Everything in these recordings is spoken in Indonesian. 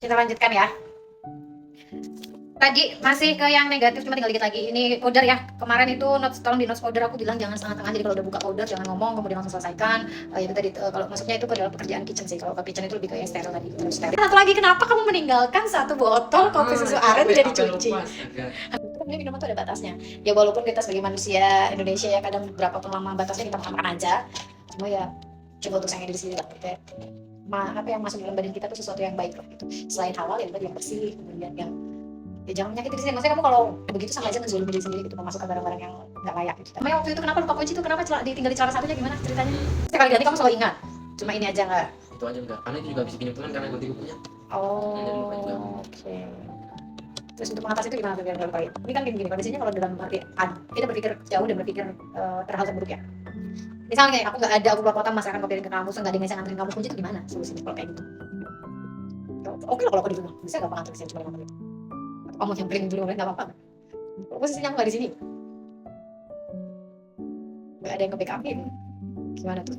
Kita lanjutkan ya. Tadi masih ke yang negatif, cuma tinggal dikit lagi. Ini order ya. Kemarin itu notes, tolong di notes order aku bilang jangan setengah-tengah. Jadi kalau udah buka order jangan ngomong kemudian langsung selesaikan. Itu tadi kalau maksudnya itu ke dalam pekerjaan kitchen sih. Kalau ke kitchen itu lebih ke yang steril tadi. Terus steril. Satu lagi, kenapa kamu meninggalkan satu botol kopi susu aren tidak dicuci? Ini minuman tuh ada batasnya. Ya walaupun kita sebagai manusia Indonesia ya kadang beberapa lama batasnya kita makan aja. Cuma ya coba untuk sayang diri sendiri lah gitu ya. Apa yang masuk dalam badan kita tuh sesuatu yang baik loh gitu. Selain halal ya tadi yang bersih, kemudian yang ya jangan menyakiti diri sendiri. Maksudnya kamu kalau begitu sama aja menzalimi diri sendiri gitu, memasukkan barang-barang yang nggak layak gitu. Namanya waktu itu kenapa lupa kunci itu, kenapa ditinggal di celana satunya, gimana ceritanya? Setiap kali ganti kamu selalu ingat, cuma ini aja nggak? Itu aja enggak, karena itu juga bisa pinjam teman karena ganti bukunya. Oh, oke. Terus untuk mengatasi itu gimana tuh biar nggak? Ini kan gini, kondisinya kalau dalam arti kita berpikir jauh dan berpikir terhal terburuk ya. Misalnya kayak aku nggak ada, aku keluar kota masakan kopiin ke kamu, nggak ada yang bisa nganterin kamu, kunci itu gimana solusinya kalau kayak gitu? Oke lah kalau aku di rumah bisa nggak nganterin saya cuma 5 menit, kamu nyamperin dulu nggak apa-apa. Posisinya aku nggak di sini, nggak ada yang nge-backupin, gimana tuh?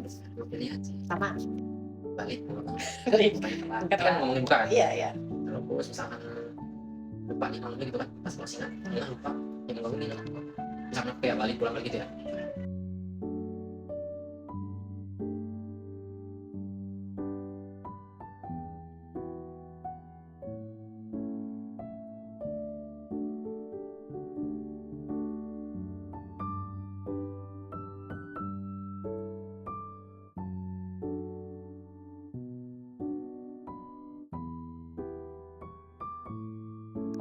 Lihat sih Sama balik balik kita kan ngomongin buka kan. iya Terus misalkan lupa nih malamnya gitu kan, pas closingan nggak lupa yang ngomongin ini kan, misalkan kayak balik pulang lagi gitu ya.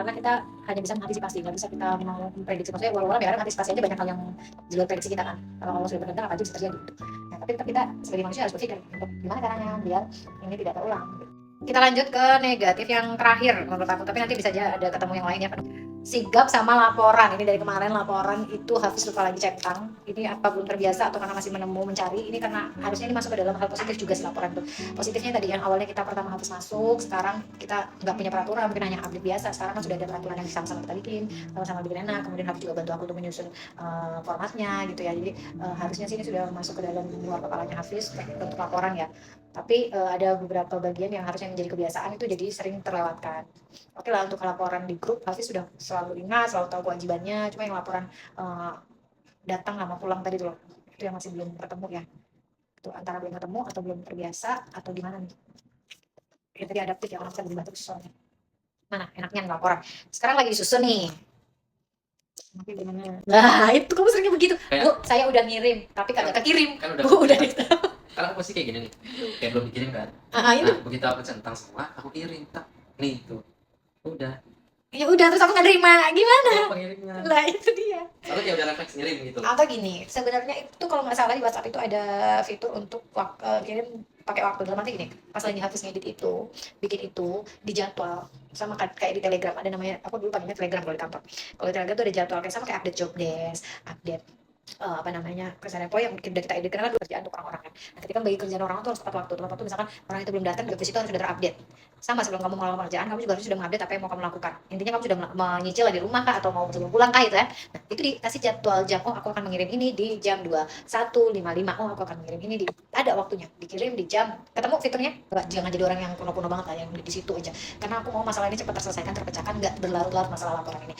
karena kita hanya bisa mengantisipasi, nggak bisa kita mau memprediksi. Maksudnya walau ya antisipasi aja banyak hal yang di luar prediksi kita kan, kalau Allah sudah berkehendak apa aja bisa terjadi gitu. Nah, tapi tetap kita sebagai manusia harus berpikir untuk gimana caranya biar ini tidak terulang. Kita lanjut ke negatif yang terakhir menurut aku, tapi nanti bisa aja ada ketemu yang lainnya. Sigap sama laporan, ini dari kemarin laporan itu Hafiz lupa lagi centang. Ini apa belum terbiasa atau karena masih mencari? Ini karena harusnya ini masuk ke dalam hal positif juga sih laporan tuh. Positifnya tadi yang awalnya kita pertama Hafiz masuk, sekarang kita nggak punya peraturan, mungkin hanya update biasa. Sekarang kan sudah ada peraturan yang sama-sama kita bikin, sama-sama bikin enak. Kemudian Hafiz juga bantu aku untuk menyusun formatnya gitu ya. Jadi harusnya sih ini sudah masuk ke dalam luar kepalanya Hafiz untuk laporan ya. Tapi ada beberapa bagian yang harusnya menjadi kebiasaan itu jadi sering terlewatkan. Oke lah, untuk laporan di grup Hafiz sudah selalu ingat, selalu tahu kewajibannya. Cuma yang laporan datang sama pulang tadi tuh loh, itu yang masih belum ketemu ya. Itu antara belum ketemu atau belum terbiasa atau gimana nih. Ya tadi adaptif ya, orang bisa berubah terus soalnya. Mana enaknya nih laporan. Sekarang lagi disusun nih. Tapi gimana? Nah itu kamu seringnya begitu. Bu, saya udah ngirim, tapi kagak kekirim. Kan Bu, udah kalau aku pasti kayak gini nih, kayak belum dikirim kan. itu. Nah, begitu aku centang semua, aku kirim tak nih tuh udah, Ya udah, terus aku nggak terima, gimana? pengirimnya Lah itu dia. soalnya kayak udah refleks ngirim gitu. Atau gini, sebenarnya itu kalau nggak salah di WhatsApp itu ada fitur untuk kirim pakai waktu. Dalam arti gini, pas lagi Hafiz ngedit itu, bikin itu di jadwal sama kayak di Telegram ada namanya, aku dulu panggilnya Telegram kalau di kantor. Kalau di Telegram tuh ada jadwal kayak sama kayak update job desk, update apa namanya keseharian poin yang udah kita edit, karena kan kerjaan untuk orang-orang kan. Nah, ketika bagi kerjaan orang tuh harus tepat waktu. Tepat waktu misalkan orang itu belum datang, di situ harus sudah terupdate. Sama sebelum kamu melakukan kerjaan, kamu juga harus sudah mengupdate apa yang mau kamu lakukan. Intinya kamu sudah menyicil di rumah kah atau mau sebelum pulang kah itu ya. Nah, itu dikasih jadwal jam, oh aku akan mengirim ini di jam 21.55. Oh aku akan mengirim ini ada waktunya. Dikirim di jam, ketemu fiturnya. Jangan jadi orang yang kuno-kuno banget lah yang di situ aja. Karena aku mau masalah ini cepat terselesaikan, terpecahkan, nggak berlarut-larut masalah laporan ini.